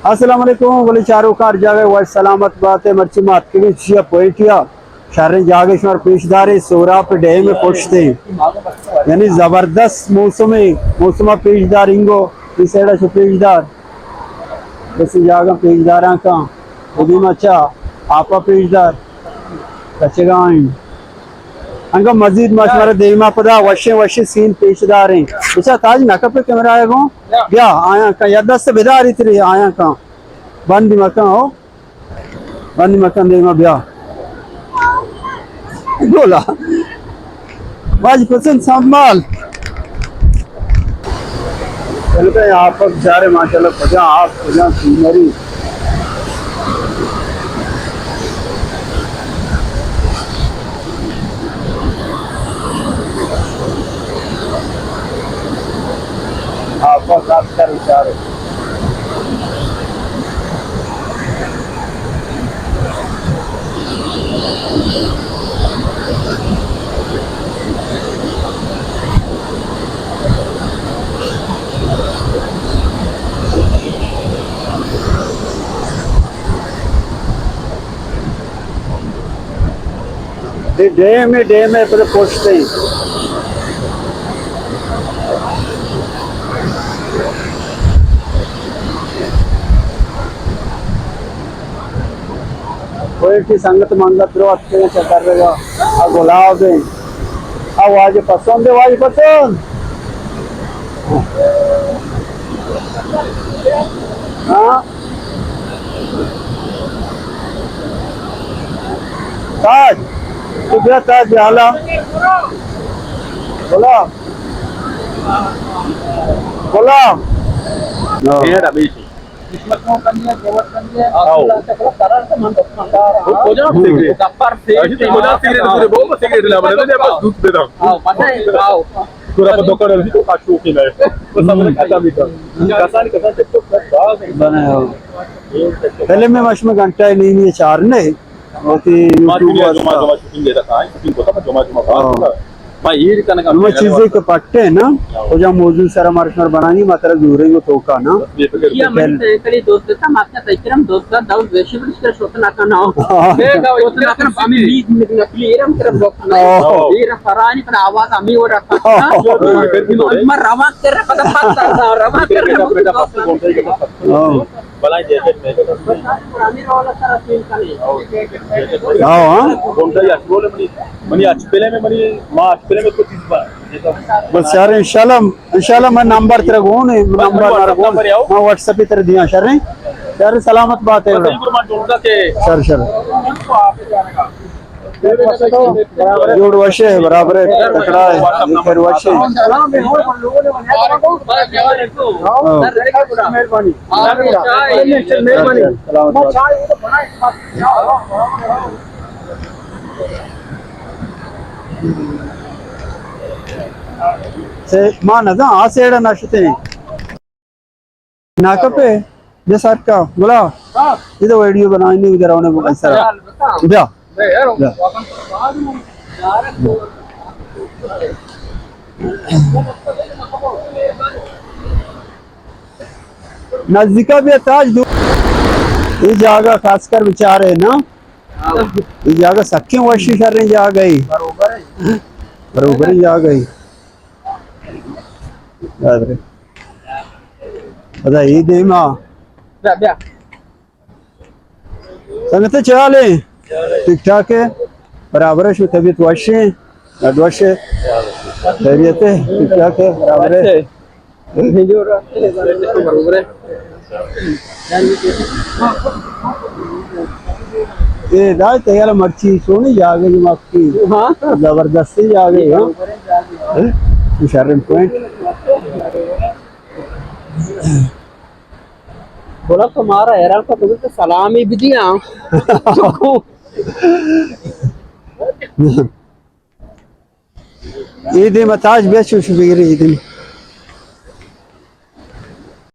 अस्सलाम वालेकुम बोले चारों कार जागे वाइस सलामत बात है मर्ची मात के भी छिया पोइटिया शहर जागे शहर पेशदारे सोरा पे डे में पहुंचते यानी जबरदस्त मौसम पेशदार इंगो इस एड़ा से पेशदार बस जागा पेशदारा का उदी मचा आपा पेशदार कचगाइन अंका मजीद मशवरा देमा पदा वशे वशे सीन पेशदार हैं अच्छा ताज नका पे कैमरा आया गो क्या आया का या दस बेदार इतरी आया का बंद मकान हो बंद मकान देमा ब्या बोला आज पसंद संभाल चलते हैं आप अब जा रहे माशाल्लाह पजा आप पजा सीनरी आपको साथ कर इशारे डे में पर पहुंचते हैं कोई की संगत मंगत रो अच्छे से कर रहेगा आ गुलाब है आ वाज पसंद है वाज पसंद हाँ ताज तू क्या ताज हाला बोला बोला ये रबी किस्मत में कन्या देवत कन्या अल्लाह तकला तरह से मन मंगारा हो जा सिगरेट कपर से हो जा सिगरेट तुझे बहुत सिगरेट ला बने तो बस दूध दे दो हां पता है आओ पूरा पर दुकान है तो काटू की नहीं बस हमने खाता भी था कसान तो बने हो पहले में मश में घंटा ही नहीं है चार ने होती यूट्यूब जमा शूटिंग दे रहा है शूटिंग को तो जमा भाई ये करने का वो चीजें के पट्टे है ना वो जब मौजूद सारा मार्शनर बनानी मात्रा दूर है वो तो का ना किया मन से करी दोस्त था मात्रा तैकरम दोस्त का दाऊद वैसे भी इसका शोत ना करना हो बेगा वो ना कर हमें लीड में नकली एरम तरफ दोस्त ना ये फरानी पर आवाज हमें वो रखा मर रवा कर पता पता रवा कर बलाई जैकेट में पुरानी वाला सारा सीन का नहीं हां कोणता या बोले मनी अच्छे में मनी मां अच्छे में तो चीज बस यार इंशाल्लाह मैं नंबर तेरा कौन है नंबर मारा कौन मैं व्हाट्सएप पे तेरे दिया शर यार सलामत बात है सर जोड़ वशे है बराबर है तकड़ा है फिर वशे मेहरबानी से मान ना आसेड़ नशते नाकपे जे सर का बोला इधर वीडियो बनाने इधर आने बोला सर जा नजदीका भी ताज ये जगह खासकर विचार है ना ये जगह सख्य वर्षी कर रहे जा गई बरोबर ही आ गई पता ईद है माँ संगत चले ठीक ठाक है बराबर है तबीयत वशे वशे खैरियत है ठीक ठाक है बराबर है ये दाई तैयार मर्ची सोनी जा गई मक्की हाँ जबरदस्ती जा गई हाँ शर्म पॉइंट बोला तुम्हारा हैरान का तो सलामी भी दिया ईद मताज बेच शुक्र ईद